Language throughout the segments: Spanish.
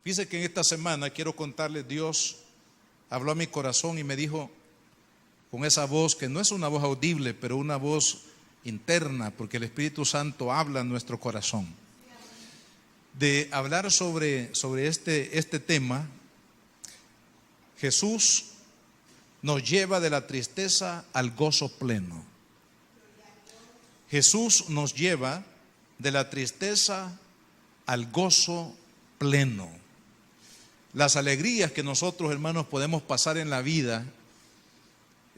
Fíjese que en esta semana quiero contarles, Dios habló a mi corazón y me dijo con esa voz que no es una voz audible, pero una voz interna, porque el Espíritu Santo habla en nuestro corazón, de hablar sobre este tema. Jesús nos lleva de la tristeza al gozo pleno. Jesús nos lleva de la tristeza al gozo pleno. Las alegrías que nosotros, hermanos, podemos pasar en la vida,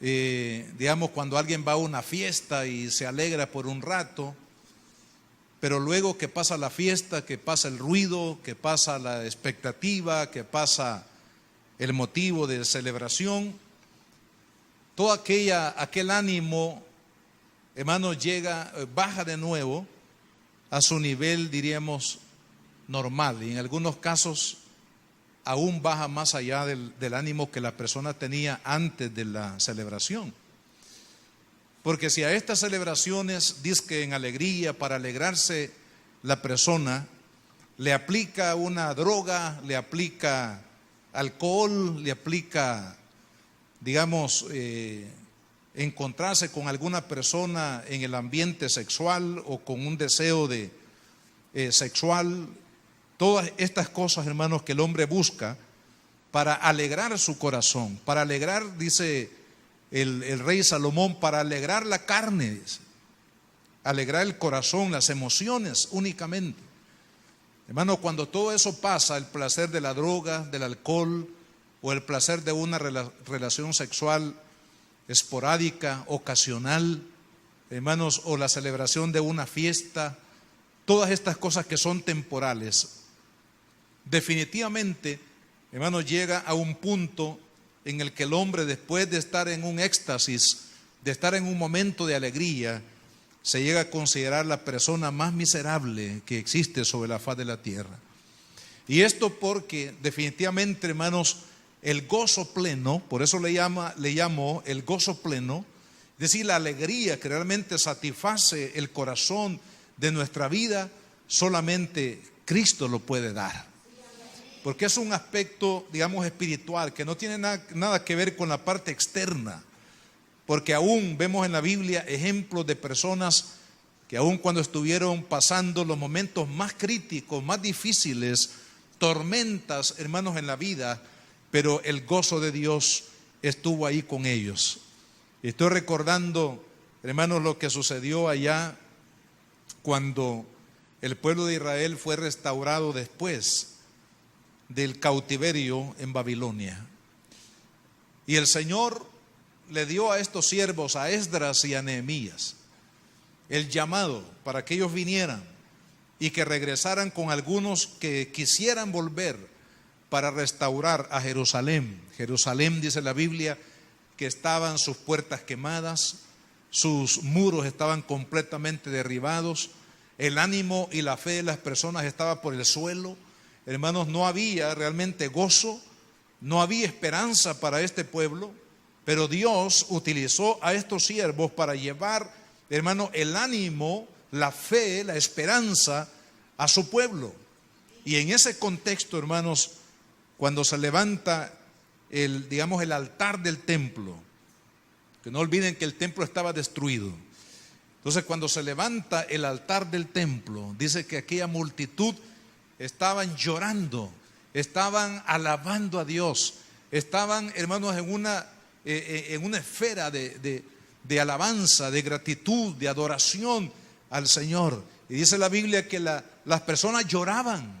digamos, cuando alguien va a una fiesta y se alegra por un rato, pero luego que pasa la fiesta, que pasa el ruido, que pasa la expectativa, que pasa el motivo de celebración, todo aquel ánimo, hermanos, baja de nuevo a su nivel, diríamos, normal, y en algunos casos aún baja más allá del ánimo que la persona tenía antes de la celebración. Porque si a estas celebraciones, dizque en alegría, para alegrarse la persona, le aplica una droga, le aplica alcohol, le aplica, digamos, encontrarse con alguna persona en el ambiente sexual o con un deseo sexual, todas estas cosas, hermanos, que el hombre busca para alegrar su corazón, para alegrar, dice el rey Salomón, para alegrar la carne, dice, alegrar el corazón, las emociones únicamente. Hermano, cuando todo eso pasa, el placer de la droga, del alcohol o el placer de una relación sexual esporádica, ocasional, hermanos, o la celebración de una fiesta, todas estas cosas que son temporales, definitivamente, hermanos, llega a un punto en el que el hombre, después de estar en un éxtasis, de estar en un momento de alegría, se llega a considerar la persona más miserable que existe sobre la faz de la tierra. Y esto porque definitivamente, hermanos, el gozo pleno, por eso le llamo el gozo pleno, es decir, la alegría que realmente satisface el corazón de nuestra vida, solamente Cristo lo puede dar. Porque es un aspecto, digamos, espiritual, que no tiene nada que ver con la parte externa. Porque aún vemos en la Biblia ejemplos de personas que aún cuando estuvieron pasando los momentos más críticos, más difíciles, tormentas, hermanos, en la vida, pero el gozo de Dios estuvo ahí con ellos. Estoy recordando, hermanos, lo que sucedió allá cuando el pueblo de Israel fue restaurado después del cautiverio en Babilonia. Y el Señor le dio a estos siervos, a Esdras y a Nehemías, el llamado para que ellos vinieran y que regresaran con algunos que quisieran volver para restaurar a Jerusalén. Jerusalén, dice la Biblia, que estaban sus puertas quemadas, sus muros estaban completamente derribados, el ánimo y la fe de las personas estaba por el suelo. Hermanos, no había realmente gozo, no había esperanza para este pueblo, pero Dios utilizó a estos siervos para llevar, hermanos, el ánimo, la fe, la esperanza a su pueblo. Y en ese contexto, hermanos, cuando se levanta el altar del templo, que no olviden que el templo estaba destruido. Entonces, cuando se levanta el altar del templo, dice que aquella multitud estaban llorando, estaban alabando a Dios, estaban, hermanos, en una esfera de alabanza, de gratitud, de adoración al Señor. Y dice la Biblia que las personas lloraban,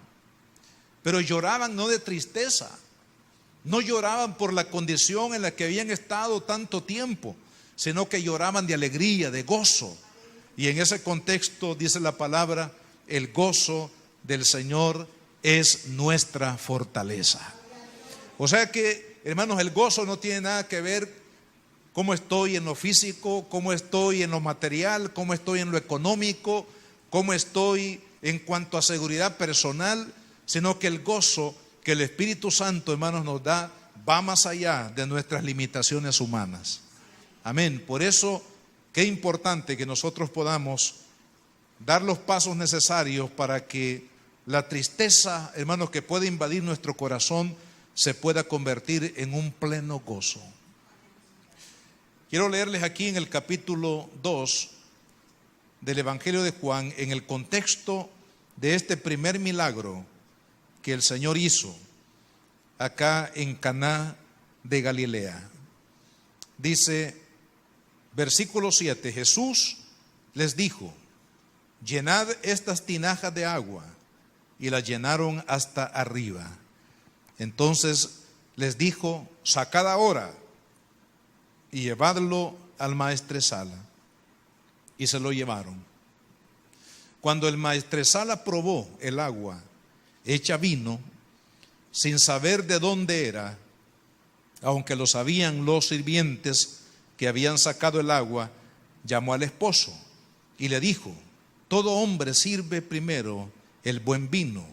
pero lloraban no de tristeza, no lloraban por la condición en la que habían estado tanto tiempo, sino que lloraban de alegría, de gozo. Y en ese contexto dice la palabra, el gozo del Señor es nuestra fortaleza. O sea que, hermanos, el gozo no tiene nada que ver cómo estoy en lo físico, cómo estoy en lo material, cómo estoy en lo económico, cómo estoy en cuanto a seguridad personal, sino que el gozo que el Espíritu Santo, hermanos, nos da va más allá de nuestras limitaciones humanas. Amén. Por eso, qué importante que nosotros podamos dar los pasos necesarios para que la tristeza, hermanos, que puede invadir nuestro corazón, se pueda convertir en un pleno gozo. Quiero leerles aquí en el capítulo 2 del Evangelio de Juan, en el contexto de este primer milagro que el Señor hizo acá en Caná de Galilea. Dice, versículo 7, Jesús les dijo: llenad estas tinajas de agua. Y las llenaron hasta arriba. Entonces les dijo: sacad ahora y llevadlo al maestresala. Y se lo llevaron. Cuando el maestresala probó el agua hecha vino, sin saber de dónde era, aunque lo sabían los sirvientes que habían sacado el agua, llamó al esposo y le dijo: todo hombre sirve primero el buen vino,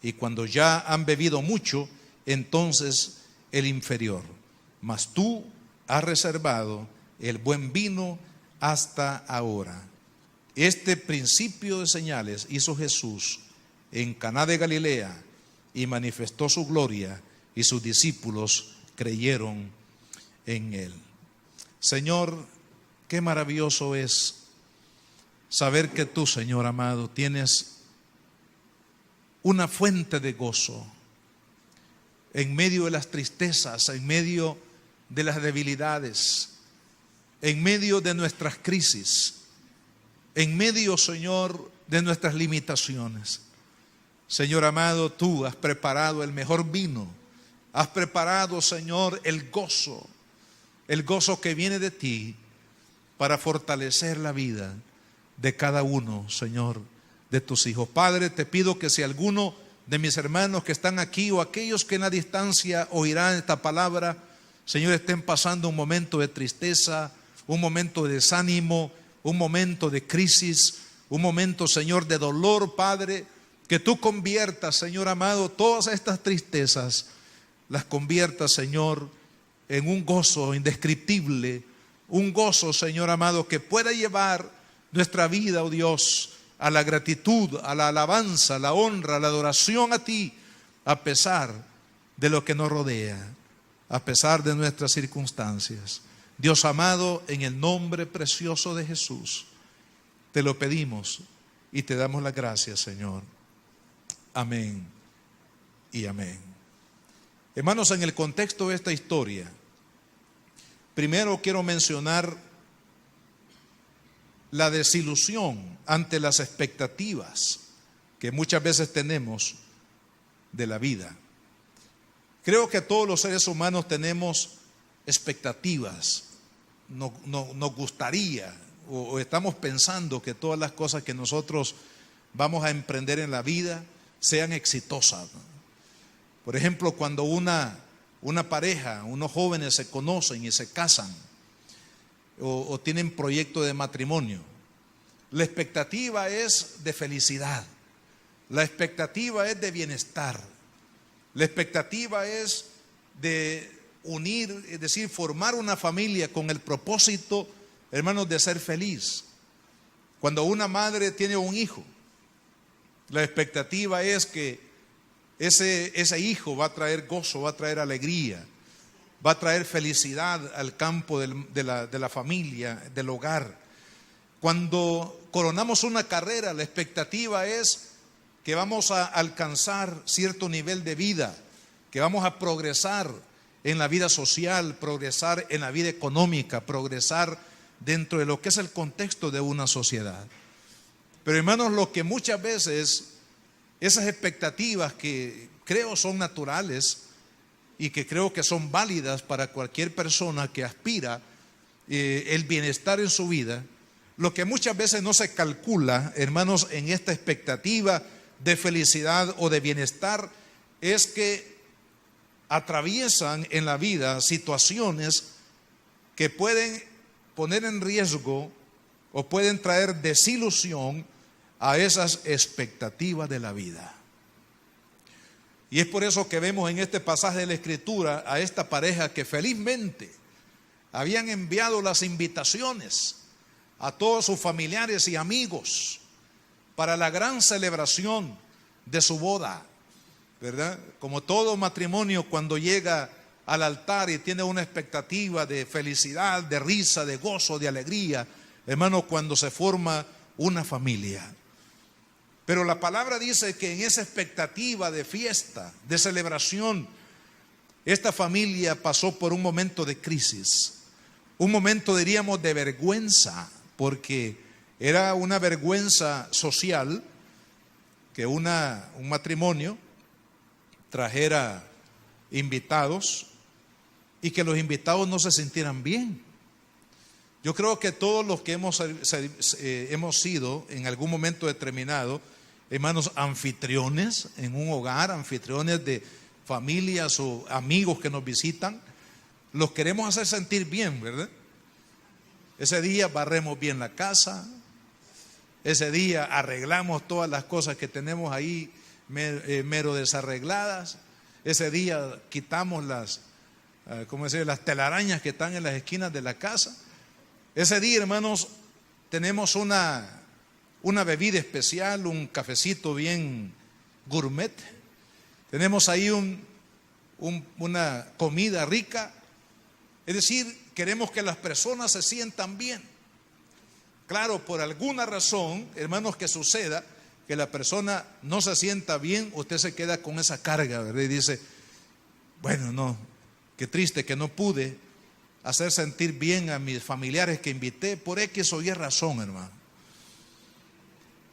y cuando ya han bebido mucho, entonces el inferior. Mas tú has reservado el buen vino hasta ahora. Este principio de señales hizo Jesús en Caná de Galilea y manifestó su gloria, y sus discípulos creyeron en él. Señor, qué maravilloso es saber que tú, Señor amado, tienes una fuente de gozo en medio de las tristezas, en medio de las debilidades, en medio de nuestras crisis, en medio, Señor, de nuestras limitaciones. Señor amado, tú has preparado el mejor vino, has preparado, Señor, el gozo que viene de ti para fortalecer la vida de cada uno, Señor, de tus hijos. Padre, te pido que si alguno de mis hermanos que están aquí o aquellos que en la distancia oirán esta palabra, Señor, estén pasando un momento de tristeza, un momento de desánimo, un momento de crisis, un momento, Señor, de dolor, Padre, que tú conviertas, Señor amado, todas estas tristezas, las conviertas, Señor, en un gozo indescriptible, un gozo, Señor amado, que pueda llevar nuestra vida, oh Dios, a la gratitud, a la alabanza, a la honra, a la adoración a ti, a pesar de lo que nos rodea, a pesar de nuestras circunstancias. Dios amado, en el nombre precioso de Jesús, te lo pedimos y te damos las gracias, Señor. Amén y amén. Hermanos, en el contexto de esta historia, primero quiero mencionar la desilusión ante las expectativas que muchas veces tenemos de la vida. Creo que todos los seres humanos tenemos expectativas. Nos gustaría o estamos pensando que todas las cosas que nosotros vamos a emprender en la vida sean exitosas. Por ejemplo, cuando una pareja, unos jóvenes se conocen y se casan o tienen proyecto de matrimonio, la expectativa es de felicidad, la expectativa es de bienestar, la expectativa es de unir, es decir, formar una familia con el propósito, hermanos, de ser feliz. Cuando una madre tiene un hijo, la expectativa es que ese hijo va a traer gozo, va a traer alegría, va a traer felicidad al campo de la familia, del hogar. Cuando coronamos una carrera, la expectativa es que vamos a alcanzar cierto nivel de vida, que vamos a progresar en la vida social, progresar en la vida económica, progresar dentro de lo que es el contexto de una sociedad. Pero hermanos, lo que muchas veces esas expectativas que creo son naturales y que creo que son válidas para cualquier persona que aspira el bienestar en su vida, lo que muchas veces no se calcula, hermanos, en esta expectativa de felicidad o de bienestar, es que atraviesan en la vida situaciones que pueden poner en riesgo o pueden traer desilusión a esas expectativas de la vida. Y es por eso que vemos en este pasaje de la Escritura a esta pareja que felizmente habían enviado las invitaciones a todos sus familiares y amigos para la gran celebración de su boda, ¿verdad? Como todo matrimonio, cuando llega al altar y tiene una expectativa de felicidad, de risa, de gozo, de alegría, hermano, cuando se forma una familia. Pero la palabra dice que en esa expectativa de fiesta, de celebración, esta familia pasó por un momento de crisis, un momento, diríamos, de vergüenza, porque era una vergüenza social que un matrimonio trajera invitados y que los invitados no se sintieran bien. Yo creo que todos los que hemos sido en algún momento determinado, hermanos, anfitriones en un hogar, anfitriones de familias o amigos que nos visitan, los queremos hacer sentir bien, ¿verdad? Ese día barremos bien la casa, ese día arreglamos todas las cosas que tenemos ahí mero desarregladas, ese día quitamos las telarañas que están en las esquinas de la casa. Ese día, hermanos, tenemos una bebida especial, un cafecito bien gourmet. Tenemos ahí una comida rica. Es decir, queremos que las personas se sientan bien. Claro, por alguna razón, hermanos, que suceda que la persona no se sienta bien, usted se queda con esa carga, ¿verdad? Y dice, bueno, no, qué triste que no pude hacer sentir bien a mis familiares que invité por X o Y razón, hermano.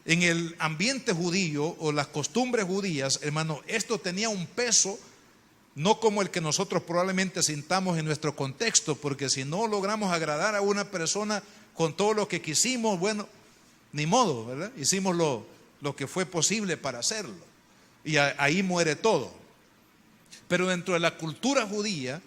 En el ambiente judío o las costumbres judías, hermano, esto tenía un peso no como el que nosotros probablemente sintamos en nuestro contexto, porque si no logramos agradar a una persona con todo lo que quisimos, bueno, ni modo, ¿verdad? Hicimos lo que fue posible para hacerlo, y ahí muere todo. Pero dentro de la cultura judía,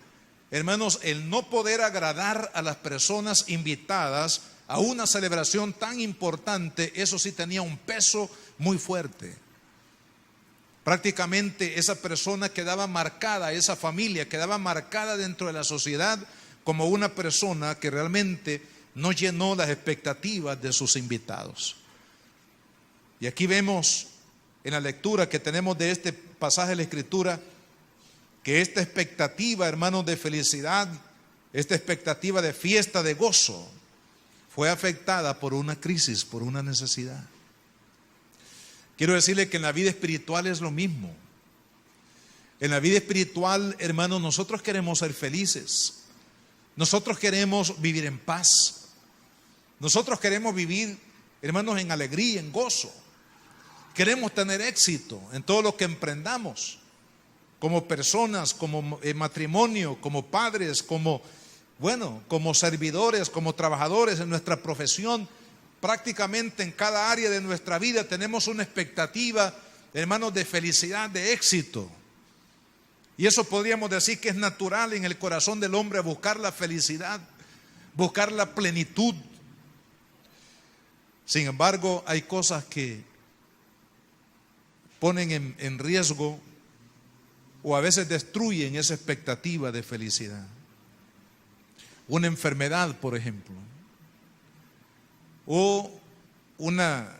hermanos, el no poder agradar a las personas invitadas a una celebración tan importante, eso sí tenía un peso muy fuerte. Prácticamente esa persona quedaba marcada, esa familia quedaba marcada dentro de la sociedad como una persona que realmente no llenó las expectativas de sus invitados. Y aquí vemos en la lectura que tenemos de este pasaje de la Escritura que esta expectativa, hermanos, de felicidad, esta expectativa de fiesta, de gozo, fue afectada por una crisis, por una necesidad. Quiero decirle que en la vida espiritual es lo mismo. En la vida espiritual, hermanos, nosotros queremos ser felices. Nosotros queremos vivir en paz. Nosotros queremos vivir, hermanos, en alegría, en gozo. Queremos tener éxito en todo lo que emprendamos, como personas, como matrimonio, como padres, como servidores, como trabajadores en nuestra profesión. Prácticamente en cada área de nuestra vida tenemos una expectativa, hermanos, de felicidad, de éxito. Y eso podríamos decir que es natural en el corazón del hombre, buscar la felicidad, buscar la plenitud. Sin embargo, hay cosas que ponen en riesgo o a veces destruyen esa expectativa de felicidad. Una enfermedad, por ejemplo, o una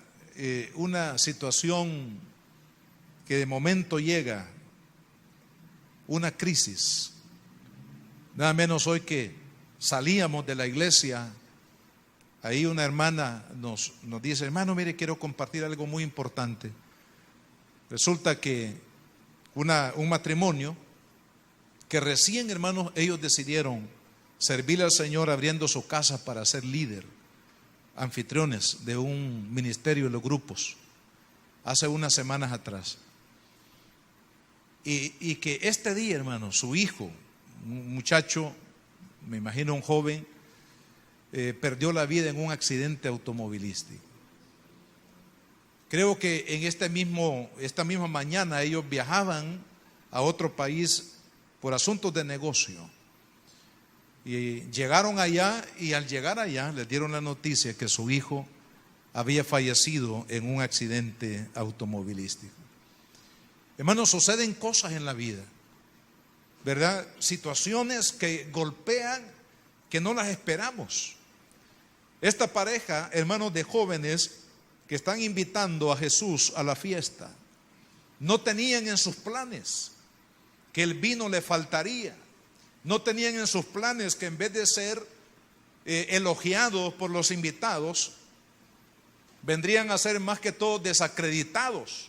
situación que de momento llega, una crisis. Nada menos hoy que salíamos de la iglesia, ahí una hermana nos dice, hermano, mire, quiero compartir algo muy importante. Resulta que un matrimonio que recién, hermanos, ellos decidieron servirle al Señor abriendo su casa para ser líder, anfitriones de un ministerio de los grupos, hace unas semanas atrás. Y que este día, hermano, su hijo, un muchacho, me imagino un joven, perdió la vida en un accidente automovilístico. Creo que en esta misma mañana ellos viajaban a otro país por asuntos de negocio. Y llegaron allá, y al llegar allá les dieron la noticia que su hijo había fallecido en un accidente automovilístico. Hermanos, suceden cosas en la vida, ¿verdad? Situaciones que golpean, que no las esperamos. Esta pareja, hermanos, de jóvenes que están invitando a Jesús a la fiesta, no tenían en sus planes que el vino le faltaría. No tenían en sus planes que en vez de ser elogiados por los invitados, vendrían a ser más que todo desacreditados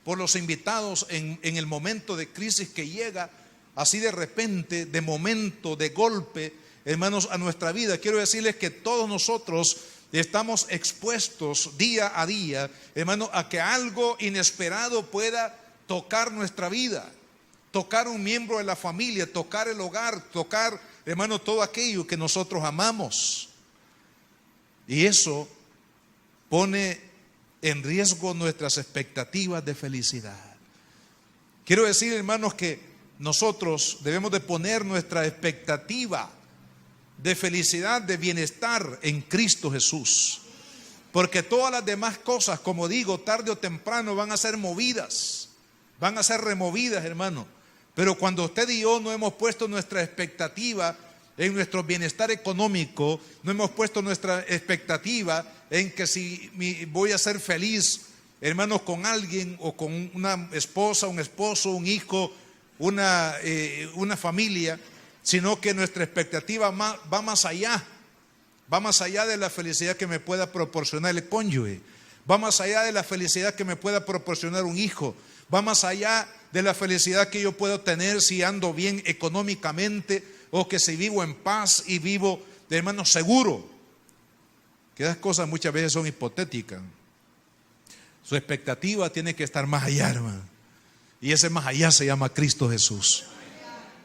por los invitados en el momento de crisis que llega así de repente, de momento, de golpe, hermanos, a nuestra vida. Quiero decirles que todos nosotros estamos expuestos día a día, hermanos, a que algo inesperado pueda tocar nuestra vida, tocar un miembro de la familia, tocar el hogar, tocar, hermano, todo aquello que nosotros amamos. Y eso pone en riesgo nuestras expectativas de felicidad. Quiero decir, hermanos, que nosotros debemos de poner nuestra expectativa de felicidad, de bienestar en Cristo Jesús. Porque todas las demás cosas, como digo, tarde o temprano van a ser movidas, van a ser removidas, hermano. Pero cuando usted y yo no hemos puesto nuestra expectativa en nuestro bienestar económico, no hemos puesto nuestra expectativa en que si voy a ser feliz, hermanos, con alguien o con una esposa, un esposo, un hijo, una familia, sino que nuestra expectativa va más allá de la felicidad que me pueda proporcionar el cónyuge, va más allá de la felicidad que me pueda proporcionar un hijo, va más allá de la felicidad que yo puedo tener si ando bien económicamente, o que si vivo en paz y vivo, hermano, seguro. Que esas cosas muchas veces son hipotéticas. Su expectativa tiene que estar más allá, hermano. Y ese más allá se llama Cristo Jesús.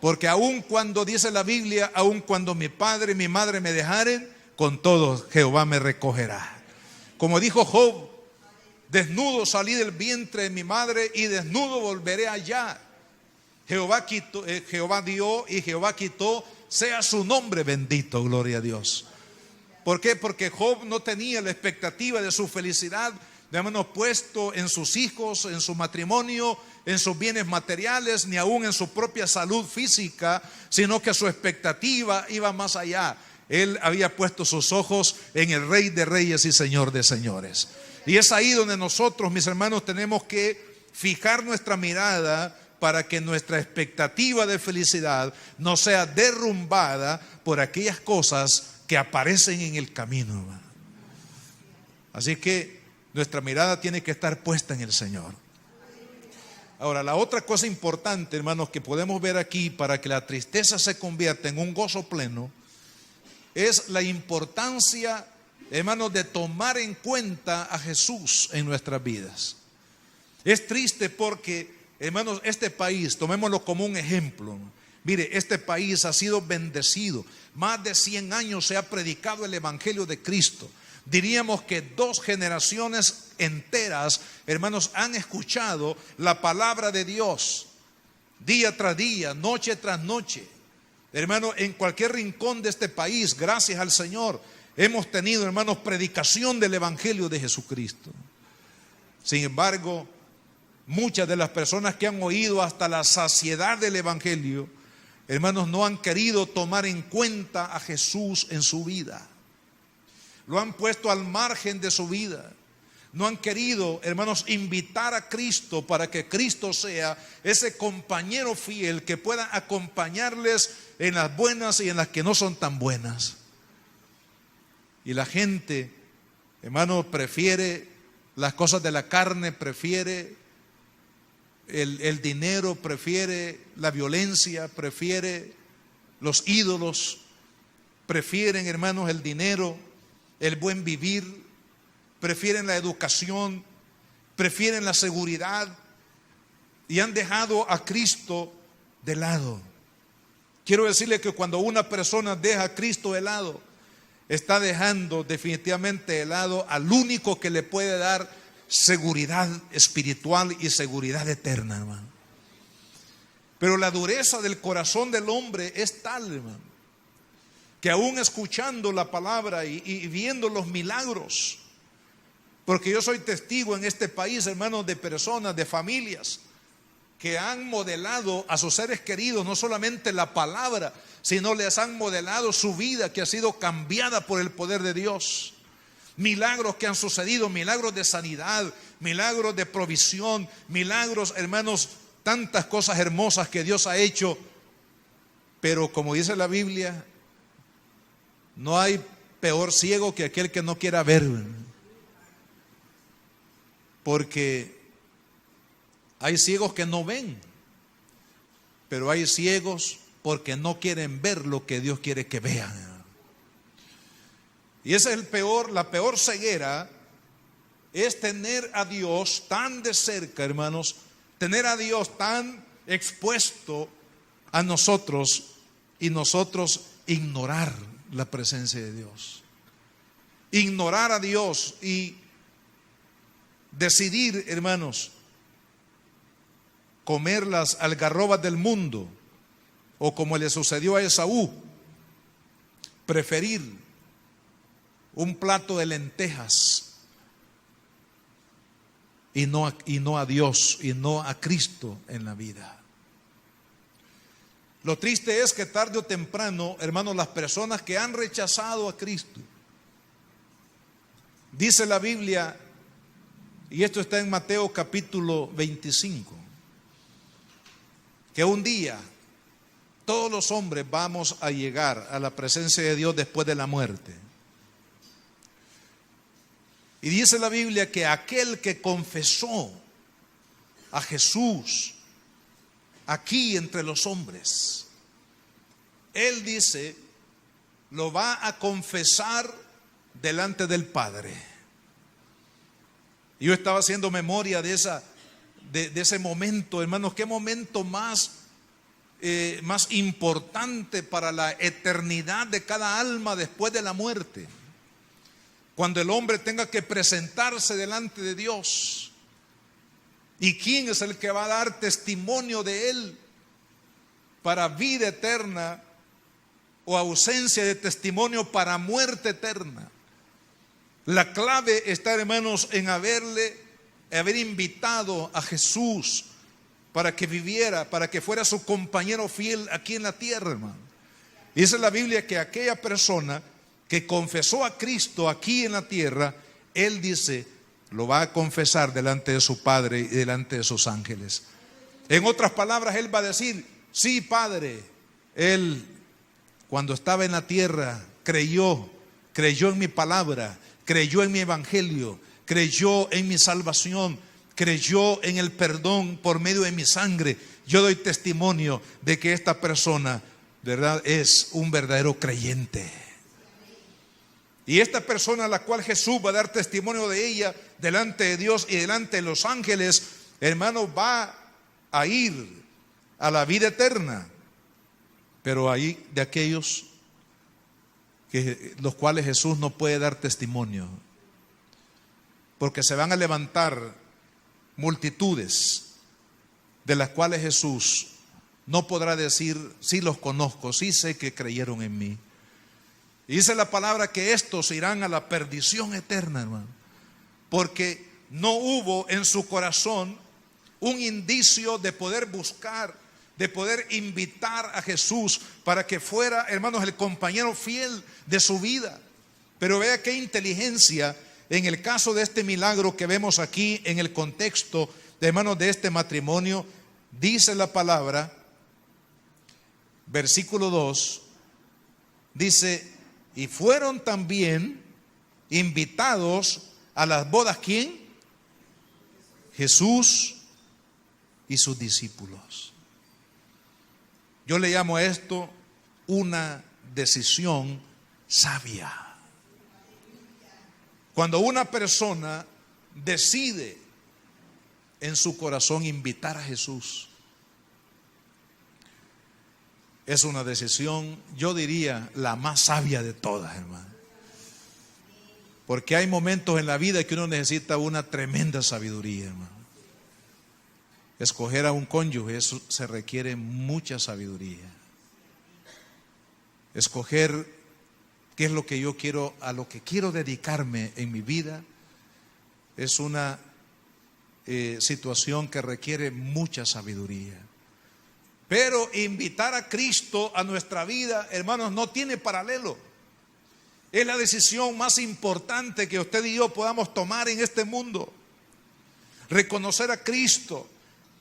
Porque aun cuando dice la Biblia, aun cuando mi padre y mi madre me dejaren, con todo Jehová me recogerá. Como dijo Job, desnudo salí del vientre de mi madre y desnudo volveré allá. Jehová dio y Jehová quitó, sea su nombre bendito, gloria a Dios. ¿Por qué? Porque Job no tenía la expectativa de su felicidad, de habernos puesto en sus hijos, en su matrimonio, en sus bienes materiales, ni aún en su propia salud física, sino que su expectativa iba más allá. Él había puesto sus ojos en el Rey de Reyes y Señor de Señores. Y es ahí donde nosotros, mis hermanos, tenemos que fijar nuestra mirada para que nuestra expectativa de felicidad no sea derrumbada por aquellas cosas que aparecen en el camino. Así que nuestra mirada tiene que estar puesta en el Señor. Ahora, la otra cosa importante, hermanos, que podemos ver aquí para que la tristeza se convierta en un gozo pleno, es la importancia, hermanos, de tomar en cuenta a Jesús en nuestras vidas. Es triste porque, hermanos, este país, tomémoslo como un ejemplo. Mire, este país ha sido bendecido. Más de 100 años se ha predicado el Evangelio de Cristo. Diríamos que 2 generaciones enteras, hermanos, han escuchado la palabra de Dios día tras día, noche tras noche. Hermanos, en cualquier rincón de este país, gracias al Señor, hemos tenido, hermanos, predicación del Evangelio de Jesucristo. Sin embargo, muchas de las personas que han oído hasta la saciedad del Evangelio, hermanos, no han querido tomar en cuenta a Jesús en su vida. Lo han puesto al margen de su vida. No han querido, hermanos, invitar a Cristo para que Cristo sea ese compañero fiel que pueda acompañarles en las buenas y en las que no son tan buenas. Y la gente, hermanos, prefiere las cosas de la carne, prefiere el dinero, prefiere la violencia, prefiere los ídolos, prefieren, hermanos, el dinero, el buen vivir, prefieren la educación, prefieren la seguridad y han dejado a Cristo de lado. Quiero decirle que cuando una persona deja a Cristo de lado, está dejando definitivamente de lado al único que le puede dar seguridad espiritual y seguridad eterna, hermano. Pero la dureza del corazón del hombre es tal, hermano, que aún escuchando la palabra y viendo los milagros, porque yo soy testigo en este país, hermanos, de personas, de familias que han modelado a sus seres queridos, no solamente la palabra, sino les han modelado su vida, que ha sido cambiada por el poder de Dios. Milagros que han sucedido, milagros de sanidad, milagros de provisión, milagros, hermanos, tantas cosas hermosas que Dios ha hecho. Pero como dice la Biblia, no hay peor ciego que aquel que no quiera ver. Porque hay ciegos que no ven, pero hay ciegos porque no quieren ver lo que Dios quiere que vean. Y esa es la peor ceguera, es tener a Dios tan de cerca, hermanos, tener a Dios tan expuesto a nosotros y nosotros ignorar la presencia de Dios. Ignorar a Dios y decidir, hermanos, comer las algarrobas del mundo, o como le sucedió a Esaú, preferir un plato de lentejas y no a Dios y no a Cristo en la vida. Lo triste es que tarde o temprano, hermanos, las personas que han rechazado a Cristo, dice la Biblia, y esto está en Mateo capítulo 25, que un día todos los hombres vamos a llegar a la presencia de Dios después de la muerte. Y dice la Biblia que aquel que confesó a Jesús aquí entre los hombres, él dice, lo va a confesar delante del Padre. Yo estaba haciendo memoria de ese momento, hermanos. Qué momento más importante para la eternidad de cada alma después de la muerte, cuando el hombre tenga que presentarse delante de Dios. ¿Y quién es el que va a dar testimonio de él para vida eterna o ausencia de testimonio para muerte eterna? La clave está, hermanos, en haber invitado a Jesús para que viviera, para que fuera su compañero fiel aquí en la tierra, hermano. Y dice la Biblia que aquella persona que confesó a Cristo aquí en la tierra, él dice, lo va a confesar delante de su Padre y delante de sus ángeles. En otras palabras, él va a decir, sí, Padre, él cuando estaba en la tierra creyó en mi palabra, creyó en mi evangelio, creyó en mi salvación, creyó en el perdón por medio de mi sangre. Yo doy testimonio de que esta persona, de verdad, es un verdadero creyente. Y esta persona a la cual Jesús va a dar testimonio de ella delante de Dios y delante de los ángeles, hermano, va a ir a la vida eterna. Pero hay de aquellos los cuales Jesús no puede dar testimonio, porque se van a levantar multitudes de las cuales Jesús no podrá decir, sí los conozco, sí sé que creyeron en mí. Y dice la palabra que estos irán a la perdición eterna, hermano, porque no hubo en su corazón un indicio de poder buscar, de poder invitar a Jesús para que fuera, hermanos, el compañero fiel de su vida. Pero vea qué inteligencia en el caso de este milagro que vemos aquí en el contexto, hermanos, de este matrimonio. Dice la palabra, versículo 2, dice, y fueron también invitados a las bodas, ¿quién? Jesús y sus discípulos. Yo le llamo a esto una decisión sabia. Cuando una persona decide en su corazón invitar a Jesús, es una decisión, yo diría, la más sabia de todas, hermano. Porque hay momentos en la vida que uno necesita una tremenda sabiduría, hermano. Escoger a un cónyuge, eso se requiere mucha sabiduría. Escoger qué es lo que yo quiero, a lo que quiero dedicarme en mi vida, es una situación que requiere mucha sabiduría. Pero invitar a Cristo a nuestra vida, hermanos, no tiene paralelo. Es la decisión más importante que usted y yo podamos tomar en este mundo. Reconocer a Cristo.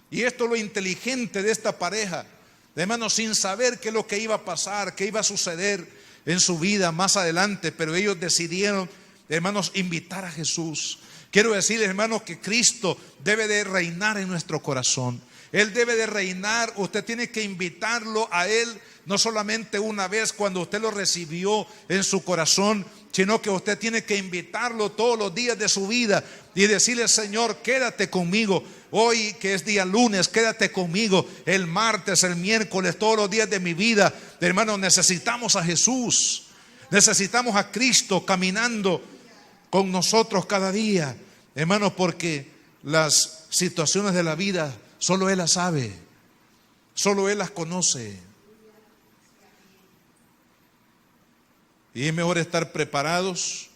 Y esto es lo inteligente de esta pareja. Hermanos, sin saber qué es lo que iba a pasar, qué iba a suceder en su vida más adelante, pero ellos decidieron, hermanos, invitar a Jesús. Quiero decirles, hermanos, que Cristo debe de reinar en nuestro corazón. Él debe de reinar. Usted tiene que invitarlo a Él, no solamente una vez cuando usted lo recibió en su corazón, sino que usted tiene que invitarlo todos los días de su vida y decirle: Señor, quédate conmigo. Hoy que es día lunes, quédate conmigo. El martes, el miércoles, todos los días de mi vida. Hermanos, necesitamos a Jesús. Necesitamos a Cristo caminando con nosotros cada día. Hermanos, porque las situaciones de la vida solo Él las sabe, solo Él las conoce. Y es mejor estar preparados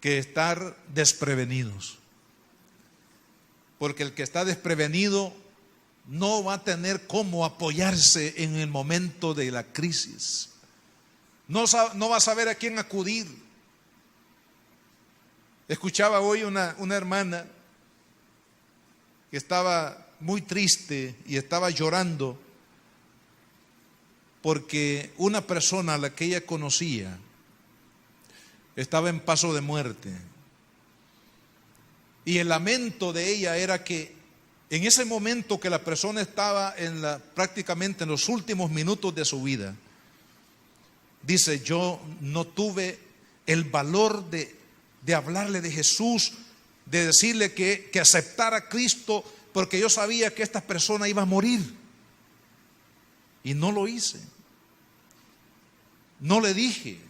que estar desprevenidos. Porque el que está desprevenido no va a tener cómo apoyarse en el momento de la crisis. No va a saber a quién acudir. Escuchaba hoy una hermana que estaba muy triste y estaba llorando porque una persona a la que ella conocía estaba en paso de muerte. Y el lamento de ella era que en ese momento que la persona estaba prácticamente en los últimos minutos de su vida, dice: yo no tuve el valor de hablarle de Jesús, de decirle que aceptara a Cristo, porque yo sabía que esta persona iba a morir. Y no lo hice. No le dije,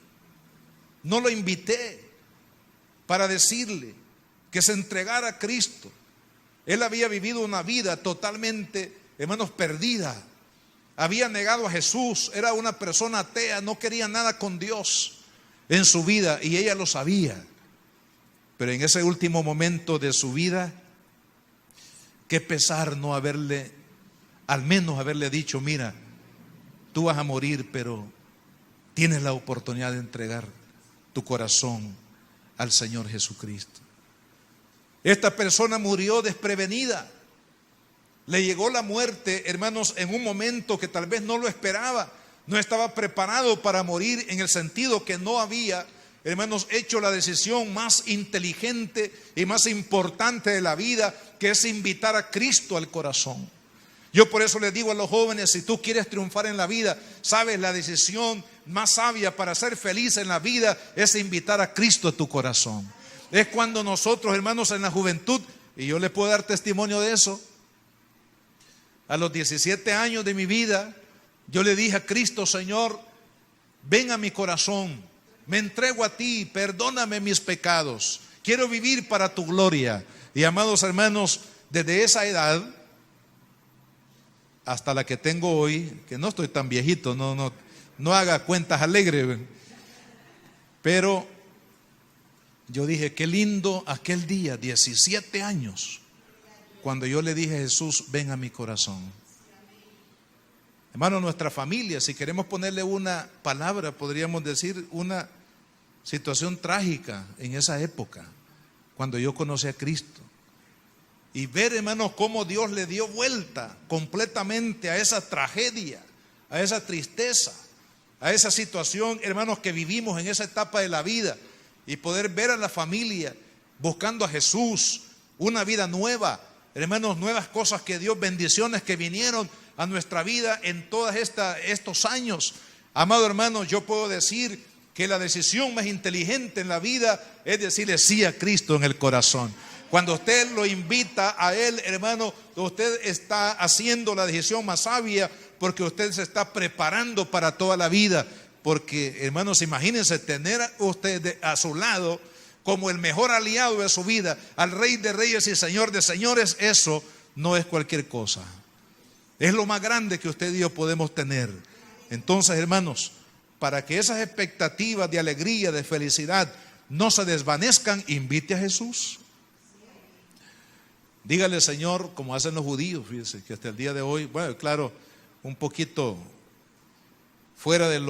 no lo invité para decirle que se entregara a Cristo. Él había vivido una vida totalmente, hermanos, perdida. Había negado a Jesús, era una persona atea, no quería nada con Dios en su vida y ella lo sabía. Pero en ese último momento de su vida, qué pesar no haberle, al menos haberle dicho: mira, tú vas a morir, pero tienes la oportunidad de entregar tu corazón al Señor Jesucristo. Esta persona murió desprevenida. Le llegó la muerte, hermanos, en un momento que tal vez no lo esperaba. No estaba preparado para morir, en el sentido que no había, hermanos, hecho la decisión más inteligente y más importante de la vida, que es invitar a Cristo al corazón. Yo por eso les digo a los jóvenes: si tú quieres triunfar en la vida, sabes, la decisión más sabia para ser feliz en la vida es invitar a Cristo a tu corazón. Es cuando nosotros, hermanos, en la juventud, y yo les puedo dar testimonio de eso, a los 17 años de mi vida, yo le dije a Cristo: Señor, ven a mi corazón, me entrego a ti, perdóname mis pecados, quiero vivir para tu gloria. Y amados hermanos, desde esa edad hasta la que tengo hoy, que no estoy tan viejito, no haga cuentas alegres, pero yo dije: qué lindo aquel día, 17 años, cuando yo le dije a Jesús: ven a mi corazón. Hermano, nuestra familia, si queremos ponerle una palabra, podríamos decir una situación trágica en esa época, cuando yo conocí a Cristo. Y ver, hermanos, cómo Dios le dio vuelta completamente a esa tragedia, a esa tristeza, a esa situación, hermanos, que vivimos en esa etapa de la vida. Y poder ver a la familia buscando a Jesús, una vida nueva, hermanos, nuevas cosas que Dios, bendiciones que vinieron a nuestra vida en todos estos años. Amado hermano, yo puedo decir que la decisión más inteligente en la vida es decirle sí a Cristo en el corazón. Cuando usted lo invita a Él, hermano, usted está haciendo la decisión más sabia, porque usted se está preparando para toda la vida. Porque, hermanos, imagínense tener a usted a su lado como el mejor aliado de su vida, al Rey de Reyes y Señor de Señores. Eso no es cualquier cosa. Es lo más grande que usted y yo podemos tener. Entonces, hermanos, para que esas expectativas de alegría, de felicidad, no se desvanezcan, invite a Jesús. Dígale, Señor, como hacen los judíos, fíjese que hasta el día de hoy, bueno, claro, un poquito fuera del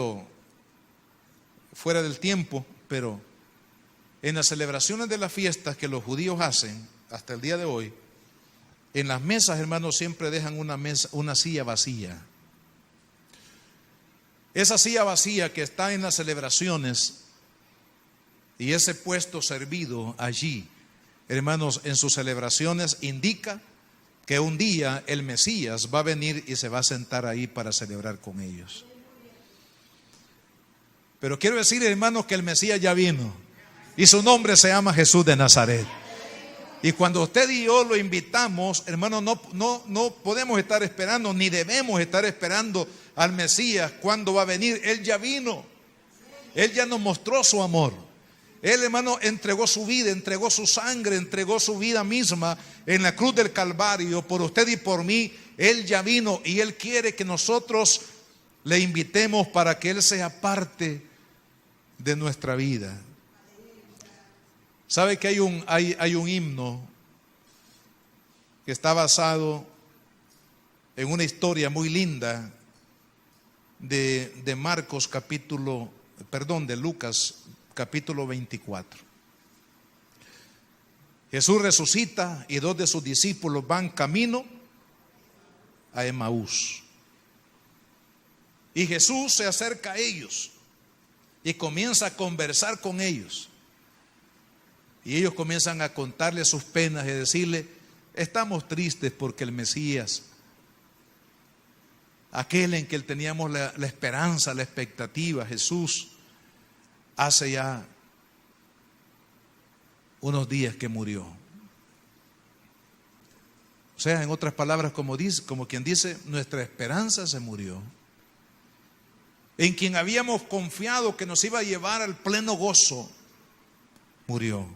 tiempo, pero en las celebraciones de las fiestas que los judíos hacen hasta el día de hoy, en las mesas, hermanos, siempre dejan una silla vacía. Esa silla vacía que está en las celebraciones y ese puesto servido allí, hermanos, en sus celebraciones indica que un día el Mesías va a venir y se va a sentar ahí para celebrar con ellos. Pero quiero decir, hermanos, que el Mesías ya vino y su nombre se llama Jesús de Nazaret. Y cuando usted y yo lo invitamos, hermanos, no podemos estar esperando, ni debemos estar esperando al Mesías cuando va a venir. Él ya vino. Él ya nos mostró su amor. Él, hermano, entregó su vida, entregó su sangre, entregó su vida misma en la cruz del Calvario por usted y por mí. Él ya vino y Él quiere que nosotros le invitemos para que Él sea parte de nuestra vida. ¿Sabe que hay un himno que está basado en una historia muy linda de Lucas capítulo 24? Jesús resucita y 2 de sus discípulos van camino a Emaús. Y Jesús se acerca a ellos y comienza a conversar con ellos. Y ellos comienzan a contarle sus penas y a decirle: estamos tristes porque el Mesías, aquel en que teníamos la esperanza, la expectativa, Jesús, hace ya unos días que murió. O sea, en otras palabras, como quien dice, nuestra esperanza se murió. En quien habíamos confiado que nos iba a llevar al pleno gozo, murió.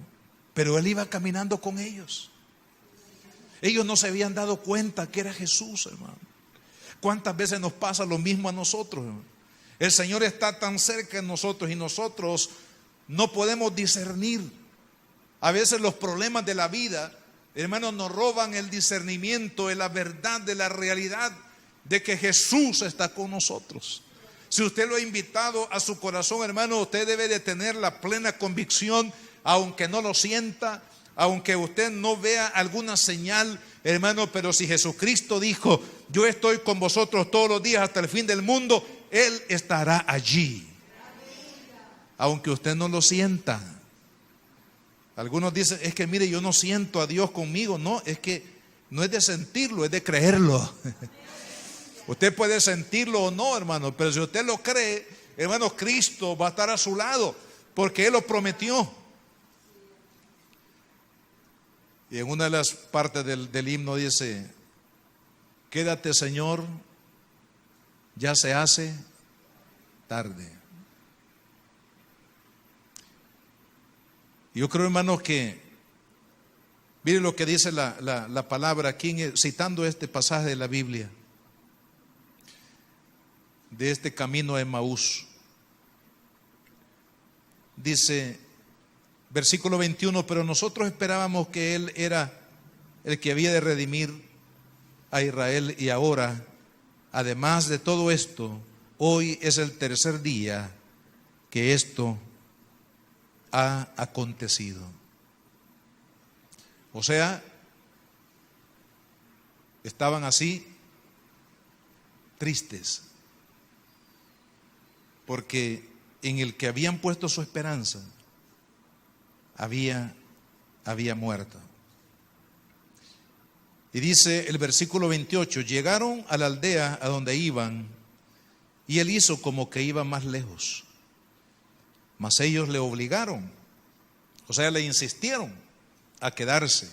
Pero Él iba caminando con ellos. Ellos no se habían dado cuenta que era Jesús, hermano. ¿Cuántas veces nos pasa lo mismo a nosotros, hermano? El Señor está tan cerca de nosotros y nosotros no podemos discernir. A veces los problemas de la vida, hermanos, nos roban el discernimiento de la verdad, de la realidad de que Jesús está con nosotros. Si usted lo ha invitado a su corazón, hermano, usted debe de tener la plena convicción, aunque no lo sienta, aunque usted no vea alguna señal, hermano, pero si Jesucristo dijo: yo estoy con vosotros todos los días hasta el fin del mundo, Él estará allí, aunque usted no lo sienta. Algunos dicen: es que mire, yo no siento a Dios conmigo. No, es que no es de sentirlo, es de creerlo. Usted puede sentirlo o no, hermano, pero si usted lo cree, hermano, Cristo va a estar a su lado, porque Él lo prometió. Y en una de las partes del himno dice: quédate, Señor, ya se hace tarde. Yo creo, hermanos, que mire lo que dice la palabra aquí, citando este pasaje de la Biblia, de este camino a Emaús. Dice, versículo 21, pero nosotros esperábamos que Él era el que había de redimir a Israel, y ahora, además de todo esto, hoy es el tercer día que esto ha acontecido. O sea, estaban así tristes, porque en el que habían puesto su esperanza había muerto. Y dice el versículo 28, llegaron a la aldea a donde iban, y Él hizo como que iba más lejos, mas ellos le obligaron, o sea, le insistieron a quedarse,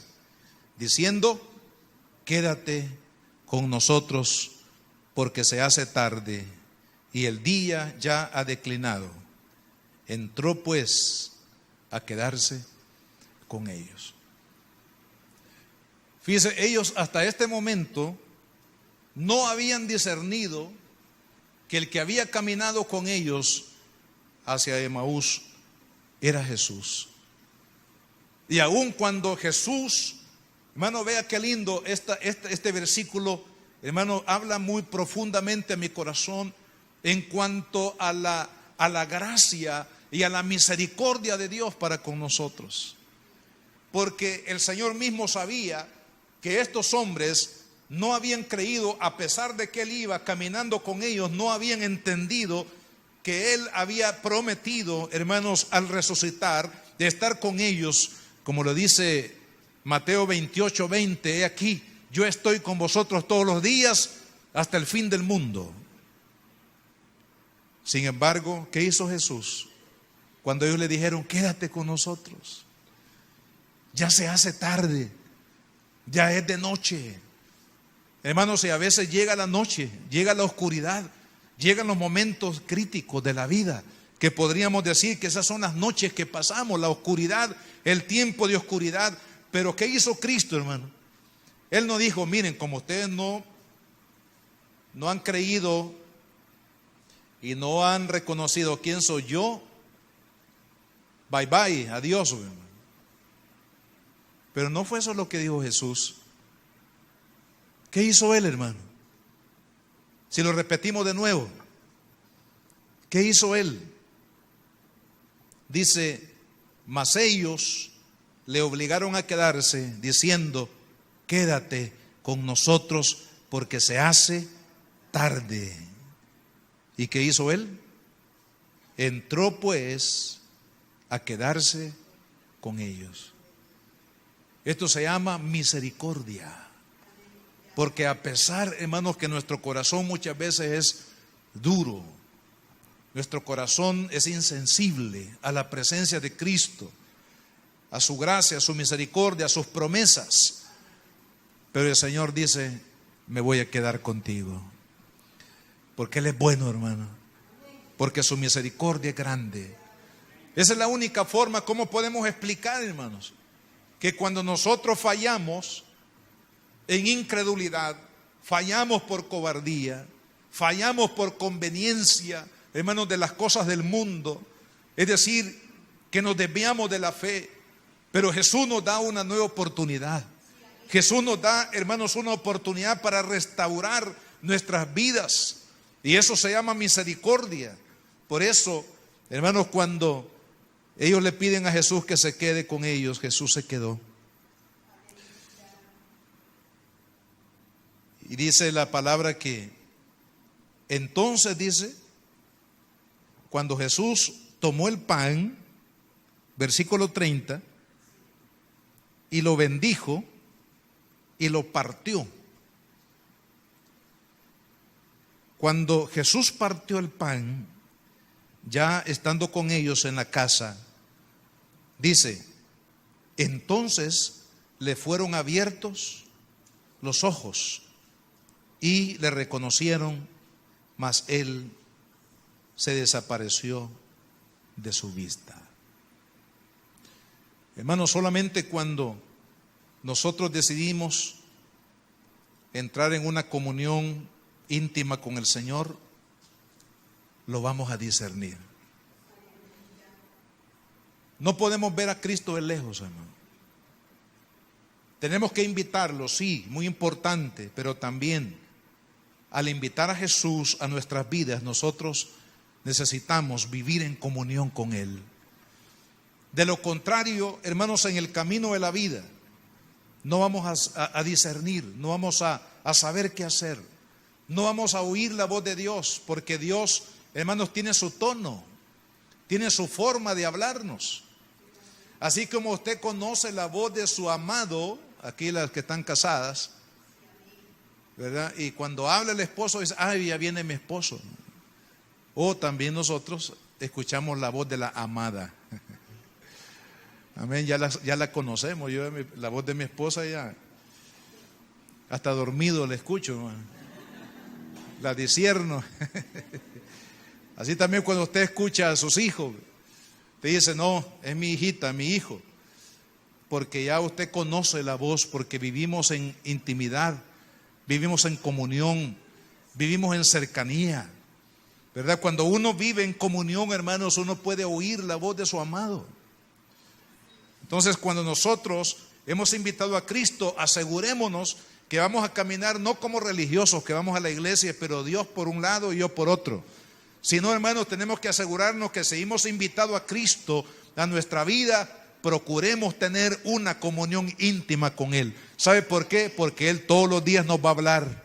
diciendo: quédate con nosotros, porque se hace tarde y el día ya ha declinado. Entró pues a quedarse con ellos. Fíjense, ellos hasta este momento no habían discernido que el que había caminado con ellos hacia Emaús era Jesús. Y aun cuando Jesús Hermano, vea qué lindo este versículo, hermano, habla muy profundamente a mi corazón en cuanto a la gracia y a la misericordia de Dios para con nosotros. Porque el Señor mismo sabía que estos hombres no habían creído, a pesar de que Él iba caminando con ellos, no habían entendido que Él había prometido, hermanos, al resucitar, de estar con ellos, como lo dice Mateo 28:20, he aquí, yo estoy con vosotros todos los días hasta el fin del mundo. Sin embargo, ¿qué hizo Jesús? Cuando ellos le dijeron, quédate con nosotros, ya se hace tarde, ya es de noche. Hermanos, y a veces llega la noche, llega la oscuridad, llegan los momentos críticos de la vida, que podríamos decir que esas son las noches que pasamos, la oscuridad, el tiempo de oscuridad. Pero ¿qué hizo Cristo, hermano? Él no dijo, miren, como ustedes no han creído y no han reconocido quién soy yo, bye bye, adiós, hermano. Pero no fue eso lo que dijo Jesús. ¿Qué hizo Él, hermano? Si lo repetimos de nuevo, ¿qué hizo Él? Dice, mas ellos le obligaron a quedarse, diciendo, quédate con nosotros porque se hace tarde. ¿Y qué hizo Él? Entró pues a quedarse con ellos. Esto se llama misericordia. Porque a pesar, hermanos, que nuestro corazón muchas veces es duro, nuestro corazón es insensible a la presencia de Cristo, a su gracia, a su misericordia, a sus promesas, pero el Señor dice, me voy a quedar contigo, porque Él es bueno, hermano, porque su misericordia es grande. Esa es la única forma como podemos explicar, hermanos, que cuando nosotros fallamos en incredulidad, fallamos por cobardía, fallamos por conveniencia, hermanos, de las cosas del mundo, es decir, que nos desviamos de la fe, pero Jesús nos da una nueva oportunidad. Jesús nos da, hermanos, una oportunidad para restaurar nuestras vidas, y eso se llama misericordia. Por eso, hermanos, cuando ellos le piden a Jesús que se quede con ellos, Jesús se quedó. Y dice la palabra que entonces, dice, cuando Jesús tomó el pan, versículo 30, y lo bendijo y lo partió. Cuando Jesús partió el pan, ya estando con ellos en la casa, dice, entonces le fueron abiertos los ojos y le reconocieron, mas él se desapareció de su vista. Hermanos, solamente cuando nosotros decidimos entrar en una comunión íntima con el Señor, lo vamos a discernir. No podemos ver a Cristo de lejos, hermano. Tenemos que invitarlo, sí, muy importante, pero también al invitar a Jesús a nuestras vidas, nosotros necesitamos vivir en comunión con Él. De lo contrario, hermanos, en el camino de la vida no vamos a discernir, no vamos a saber qué hacer, no vamos a oír la voz de Dios, porque Dios, hermanos, tiene su tono, tiene su forma de hablarnos. Así como usted conoce la voz de su amado, aquí las que están casadas, ¿verdad? Y cuando habla el esposo dice, ay, ya viene mi esposo. O también nosotros escuchamos la voz de la amada. Amén, ya la conocemos. Yo la voz de mi esposa ya hasta dormido la escucho, hermano. La discierno. Así también cuando usted escucha a sus hijos, te dice, no, es mi hijita, mi hijo, porque ya usted conoce la voz, porque vivimos en intimidad, vivimos en comunión, vivimos en cercanía, ¿verdad? Cuando uno vive en comunión, hermanos, uno puede oír la voz de su amado. Entonces, cuando nosotros, hemos invitado a Cristo, asegurémonos que vamos a caminar no como religiosos, que vamos a la iglesia, pero Dios por un lado y yo por otro. Sino, hermanos, tenemos que asegurarnos que si hemos invitado a Cristo a nuestra vida, procuremos tener una comunión íntima con Él. ¿Sabe por qué? Porque Él todos los días nos va a hablar.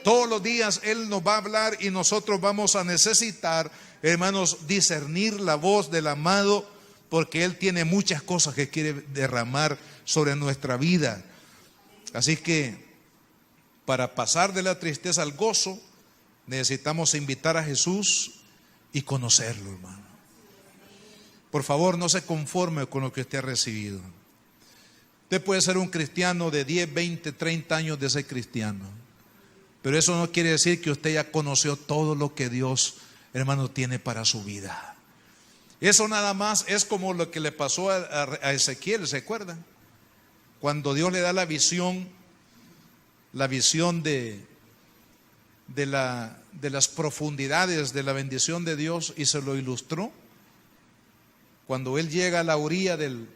Todos los días Él nos va a hablar y nosotros vamos a necesitar, hermanos, discernir la voz del amado, porque Él tiene muchas cosas que quiere derramar sobre nuestra vida. Así que para pasar de la tristeza al gozo, necesitamos invitar a Jesús y conocerlo, hermano. Por favor, no se conforme con lo que usted ha recibido. Usted puede ser un cristiano de 10, 20, 30 años de ser cristiano, pero eso no quiere decir que usted ya conoció todo lo que Dios, hermano, tiene para su vida. Eso nada más es como lo que le pasó a Ezequiel, ¿se acuerdan? Cuando Dios le da la visión de las profundidades de la bendición de Dios y se lo ilustró. Cuando él llega a la orilla del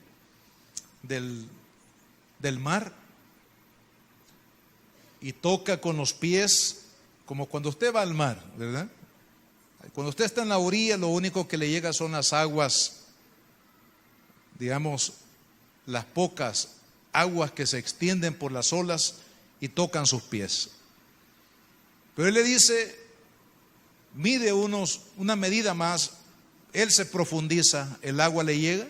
mar y toca con los pies, como cuando usted va al mar, ¿verdad? Cuando usted está en la orilla, lo único que le llega son las aguas, digamos, las pocas aguas que se extienden por las olas y tocan sus pies. Pero él le dice, mide una medida más. Él se profundiza, el agua le llega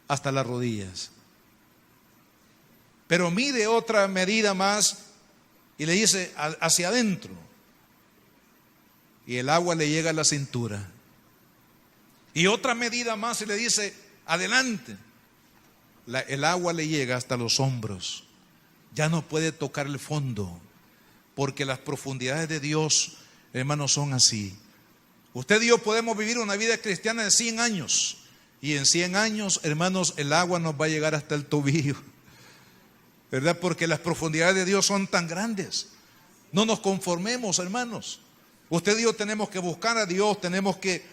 hasta las rodillas. Pero mide otra medida más y le dice hacia adentro. Y el agua le llega a la cintura. Y otra medida más y le dice adelante. El agua le llega hasta los hombros. Ya no puede tocar el fondo, porque las profundidades de Dios, hermanos, son así. Usted y yo podemos vivir una vida cristiana de 100 años. Y en 100 años, hermanos, el agua nos va a llegar hasta el tobillo, ¿verdad? Porque las profundidades de Dios son tan grandes. No nos conformemos, hermanos. Usted y yo tenemos que buscar a Dios, tenemos que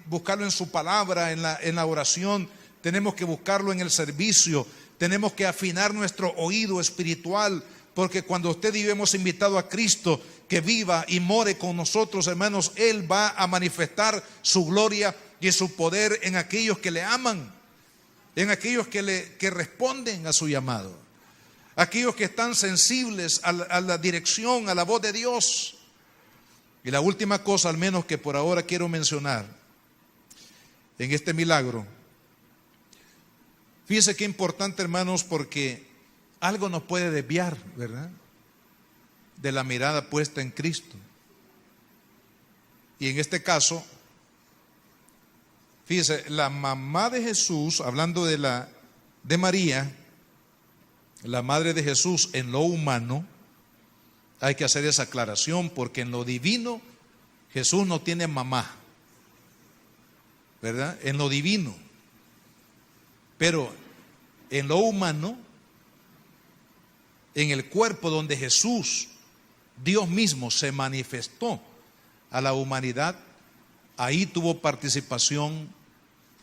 buscarlo en su palabra, en la oración, tenemos que buscarlo en el servicio, tenemos que afinar nuestro oído espiritual, porque cuando usted y yo hemos invitado a Cristo que viva y more con nosotros, hermanos, Él va a manifestar su gloria y su poder en aquellos que le aman, en aquellos que responden a su llamado, aquellos que están sensibles a la dirección, a la voz de Dios. Y la última cosa, al menos que por ahora quiero mencionar en este milagro, fíjense qué importante, hermanos, porque algo nos puede desviar, ¿verdad?, de la mirada puesta en Cristo. Y en este caso, fíjese, la mamá de Jesús, hablando de María, la madre de Jesús en lo humano, hay que hacer esa aclaración, porque en lo divino Jesús no tiene mamá, ¿verdad? En lo divino. Pero en lo humano, en el cuerpo donde Jesús, Dios mismo, se manifestó a la humanidad, ahí tuvo participación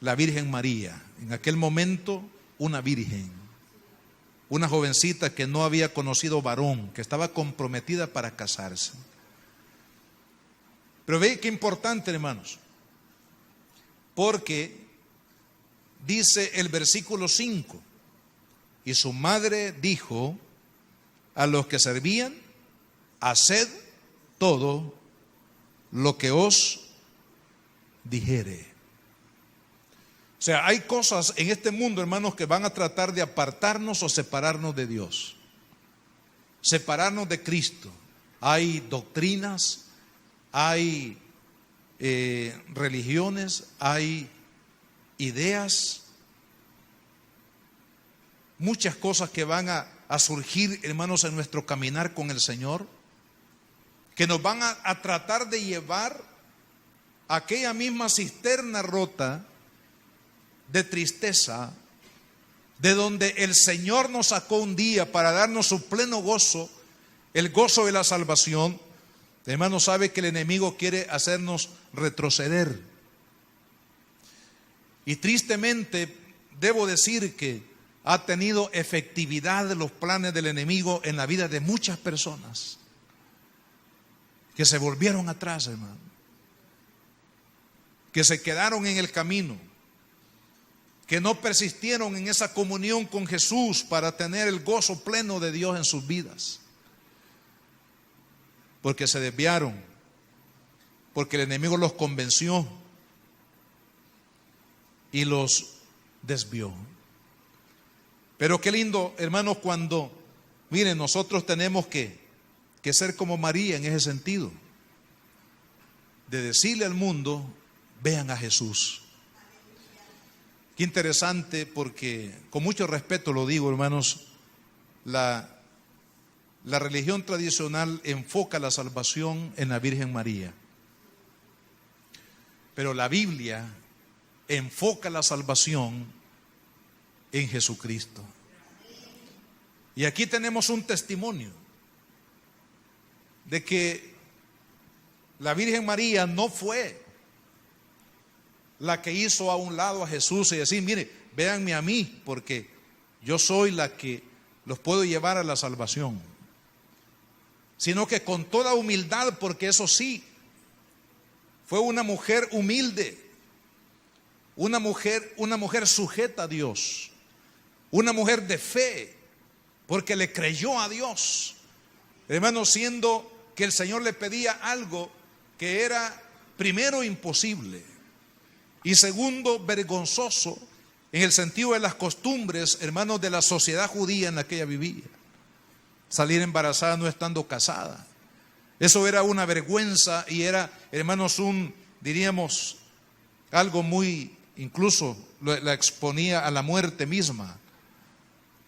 la Virgen María. En aquel momento, una virgen, una jovencita que no había conocido varón, que estaba comprometida para casarse. Pero ve qué importante, hermanos, porque dice el versículo 5, y su madre dijo a los que servían: haced todo lo que os dijere. O sea, hay cosas en este mundo, hermanos, que van a tratar de apartarnos o separarnos de Dios, separarnos de Cristo. Hay doctrinas, hay religiones, hay ideas, muchas cosas que van a surgir, hermanos, en nuestro caminar con el Señor, que nos van a tratar de llevar a aquella misma cisterna rota de tristeza, de donde el Señor nos sacó un día para darnos su pleno gozo, el gozo de la salvación. Hermano, sabe que el enemigo quiere hacernos retroceder. Y tristemente, debo decir que ha tenido efectividad los planes del enemigo en la vida de muchas personas que se volvieron atrás, hermano, que se quedaron en el camino, que no persistieron en esa comunión con Jesús para tener el gozo pleno de Dios en sus vidas, porque se desviaron, porque el enemigo los convenció y los desvió. Pero qué lindo, hermanos, cuando, miren, nosotros tenemos que ser como María en ese sentido, de decirle al mundo: vean a Jesús. Qué interesante, porque con mucho respeto lo digo, hermanos, la religión tradicional enfoca la salvación en la Virgen María, pero la Biblia enfoca la salvación en Jesucristo. Y aquí tenemos un testimonio de que la Virgen María no fue la que hizo a un lado a Jesús y decir: mire, véanme a mí, porque yo soy la que los puedo llevar a la salvación. Sino que con toda humildad, porque eso sí, fue una mujer humilde, una mujer sujeta a Dios, una mujer de fe, porque le creyó a Dios, hermano, siendo que el Señor le pedía algo que era, primero, imposible, y segundo, vergonzoso en el sentido de las costumbres, hermanos, de la sociedad judía en la que ella vivía. Salir embarazada no estando casada, eso era una vergüenza y era, hermanos, diríamos, algo muy, incluso la exponía a la muerte misma.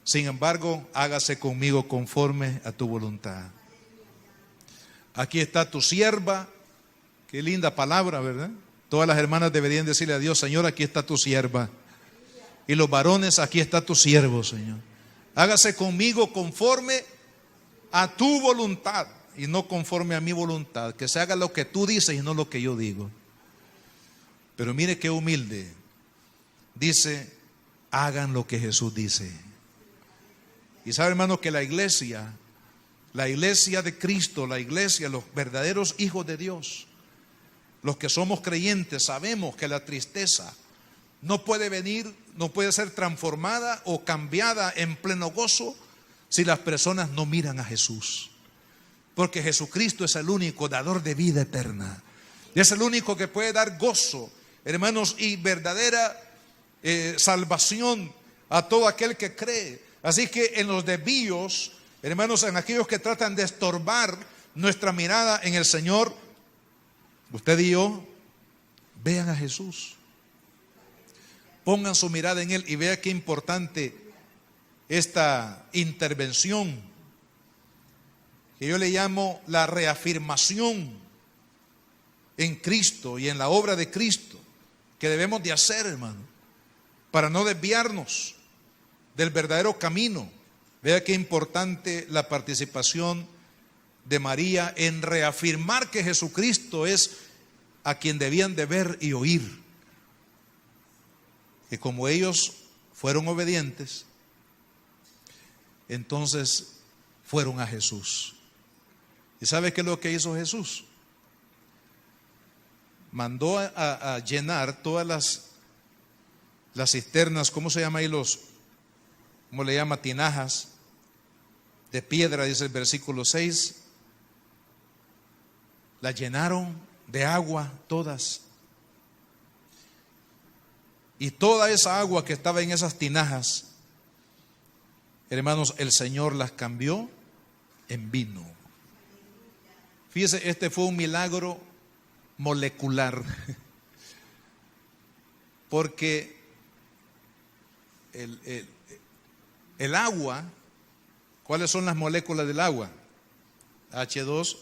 Sin embargo, hágase conmigo conforme a tu voluntad. Aquí está tu sierva. Qué linda palabra, ¿verdad? Todas las hermanas deberían decirle a Dios: Señor, aquí está tu sierva. Y los varones: aquí está tu siervo, Señor. Hágase conmigo conforme a tu voluntad y no conforme a mi voluntad. Que se haga lo que tú dices y no lo que yo digo. Pero mire qué humilde. Dice: hagan lo que Jesús dice. Y sabe, hermano, que la iglesia de Cristo, la iglesia, los verdaderos hijos de Dios, los que somos creyentes, sabemos que la tristeza no puede venir, no puede ser transformada o cambiada en pleno gozo si las personas no miran a Jesús. Porque Jesucristo es el único dador de vida eterna. Y es el único que puede dar gozo, hermanos, y verdadera salvación a todo aquel que cree. Así que en los desvíos, hermanos, en aquellos que tratan de estorbar nuestra mirada en el Señor, usted y yo, vean a Jesús. Pongan su mirada en Él y vea qué importante esta intervención, que yo le llamo la reafirmación en Cristo y en la obra de Cristo, que debemos de hacer, hermano, para no desviarnos del verdadero camino. Vea qué importante la participación de María en reafirmar que Jesucristo es a quien debían de ver y oír. Que como ellos fueron obedientes, entonces fueron a Jesús. ¿Y sabe qué es lo que hizo Jesús? Mandó a llenar todas las cisternas, ¿cómo se llama ahí cómo le llama? Tinajas de piedra, dice el versículo 6. Las llenaron de agua todas. Y toda esa agua que estaba en esas tinajas, hermanos, el Señor las cambió en vino. Fíjese, este fue un milagro molecular. Porque el agua, ¿cuáles son las moléculas del agua? H2O.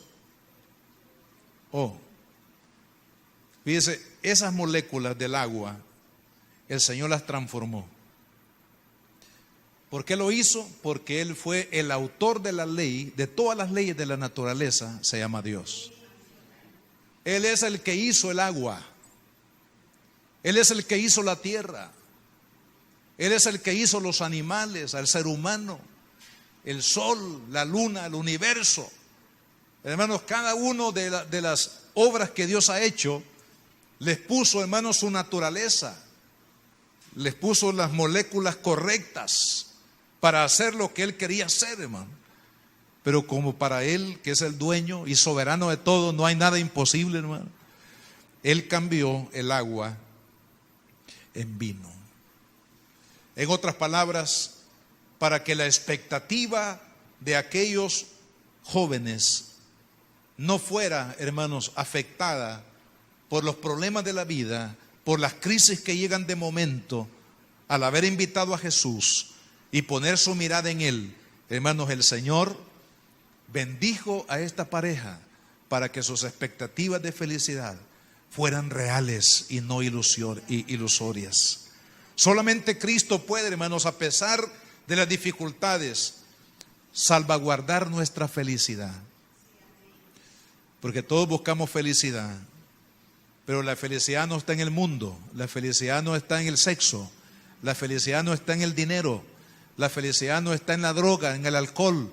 Fíjese, esas moléculas del agua, el Señor las transformó. ¿Por qué lo hizo? Porque Él fue el autor de la ley, de todas las leyes de la naturaleza, se llama Dios. Él es el que hizo el agua. Él es el que hizo la tierra. Él es el que hizo los animales, al ser humano, el sol, la luna, el universo. Hermanos, cada uno de las obras que Dios ha hecho, les puso, hermanos, su naturaleza. Les puso las moléculas correctas para hacer lo que Él quería hacer, hermano. Pero como para Él, que es el dueño y soberano de todo, no hay nada imposible, hermano. Él cambió el agua en vino. En otras palabras, para que la expectativa de aquellos jóvenes no fuera, hermanos, afectada por los problemas de la vida, por las crisis que llegan de momento, al haber invitado a Jesús y poner su mirada en Él, hermanos, el Señor bendijo a esta pareja para que sus expectativas de felicidad fueran reales y no ilusorias. Solamente Cristo puede, hermanos, a pesar de las dificultades, salvaguardar nuestra felicidad. Porque todos buscamos felicidad, pero la felicidad no está en el mundo, la felicidad no está en el sexo, la felicidad no está en el dinero, la felicidad no está en la droga, en el alcohol,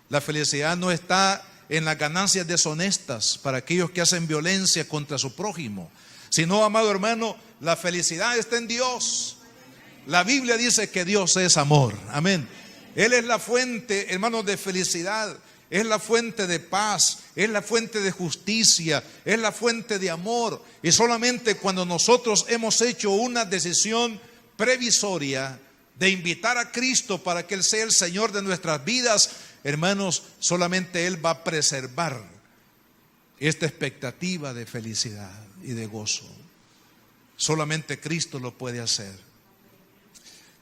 la felicidad no está en las ganancias deshonestas para aquellos que hacen violencia contra su prójimo, sino, amado hermano, la felicidad está en Dios. La Biblia dice que Dios es amor, amén. Él es la fuente, hermanos, de felicidad. Es la fuente de paz, es la fuente de justicia, es la fuente de amor. Y solamente cuando nosotros hemos hecho una decisión previsoria de invitar a Cristo para que Él sea el Señor de nuestras vidas, hermanos, solamente Él va a preservar esta expectativa de felicidad y de gozo. Solamente Cristo lo puede hacer.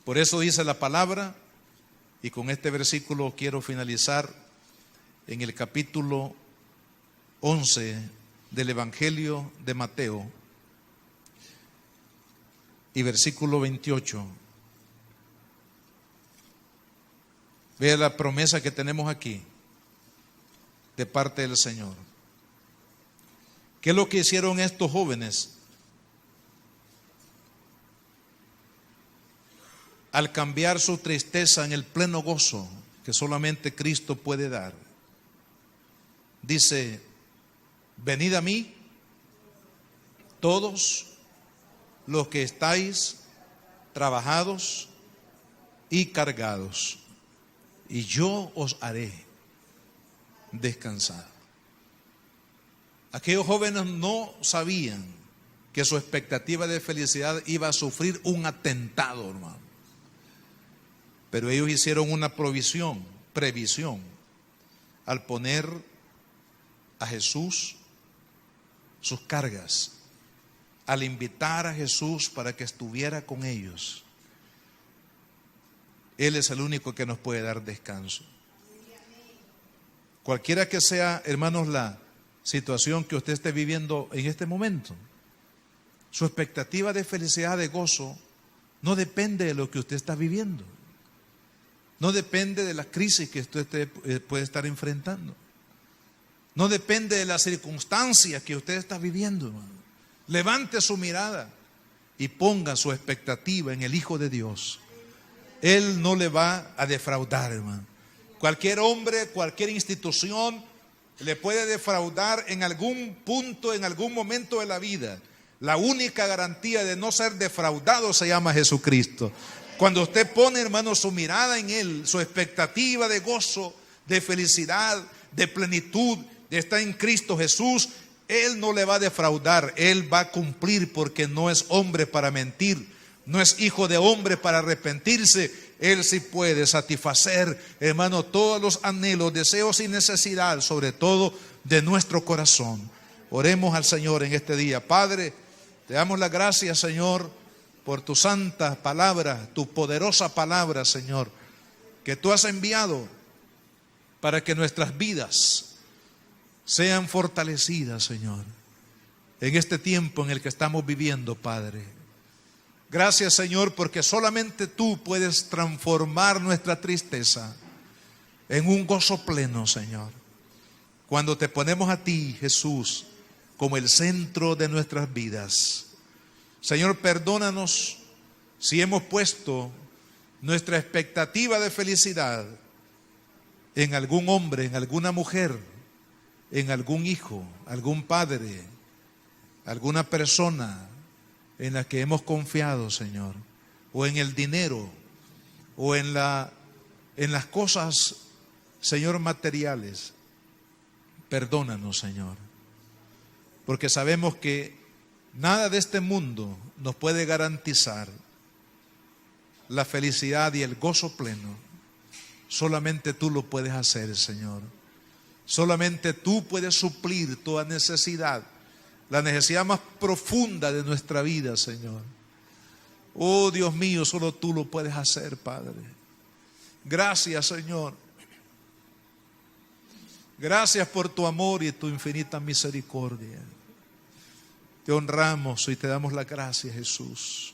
Por eso dice la palabra, y con este versículo quiero finalizar, en el capítulo 11 del Evangelio de Mateo y versículo 28. Vea la promesa que tenemos aquí de parte del Señor. ¿Qué es lo que hicieron estos jóvenes? Al cambiar su tristeza en el pleno gozo que solamente Cristo puede dar. Dice, venid a mí, todos los que estáis trabajados y cargados, y yo os haré descansar. Aquellos jóvenes no sabían que su expectativa de felicidad iba a sufrir un atentado, hermano. Pero ellos hicieron una previsión, al poner a Jesús sus cargas, al invitar a Jesús para que estuviera con ellos. Él es el único que nos puede dar descanso. Cualquiera que sea, hermanos, la situación que usted esté viviendo en este momento, su expectativa de felicidad, de gozo, no depende de lo que usted está viviendo. No depende de la crisis que usted puede estar enfrentando. No depende de las circunstancias que usted está viviendo, hermano. Levante su mirada y ponga su expectativa en el Hijo de Dios. Él no le va a defraudar, hermano. Cualquier hombre, cualquier institución le puede defraudar en algún punto, en algún momento de la vida. La única garantía de no ser defraudado se llama Jesucristo. Cuando usted pone, hermano, su mirada en Él, su expectativa de gozo, de felicidad, de plenitud, está en Cristo Jesús, Él no le va a defraudar, Él va a cumplir, porque no es hombre para mentir, no es hijo de hombre para arrepentirse. Él sí puede satisfacer, hermano, todos los anhelos, deseos y necesidad, sobre todo de nuestro corazón. Oremos al Señor en este día. Padre, te damos las gracias, Señor, por tu santa palabra, tu poderosa palabra, Señor, que tú has enviado para que nuestras vidas sean fortalecidas, Señor, en este tiempo en el que estamos viviendo, Padre. Gracias, Señor, porque solamente tú puedes transformar nuestra tristeza en un gozo pleno, Señor. Cuando te ponemos a ti, Jesús, como el centro de nuestras vidas. Señor, perdónanos si hemos puesto nuestra expectativa de felicidad en algún hombre, en alguna mujer, en algún hijo, algún padre, alguna persona en la que hemos confiado, Señor, o en el dinero, o en las cosas, Señor, materiales. Perdónanos, Señor, porque sabemos que nada de este mundo nos puede garantizar la felicidad y el gozo pleno. Solamente tú lo puedes hacer, Señor. Solamente tú puedes suplir toda necesidad, la necesidad más profunda de nuestra vida, Señor. Oh, Dios mío, solo tú lo puedes hacer, Padre. Gracias, Señor. Gracias por tu amor y tu infinita misericordia. Te honramos y te damos la gracia, Jesús.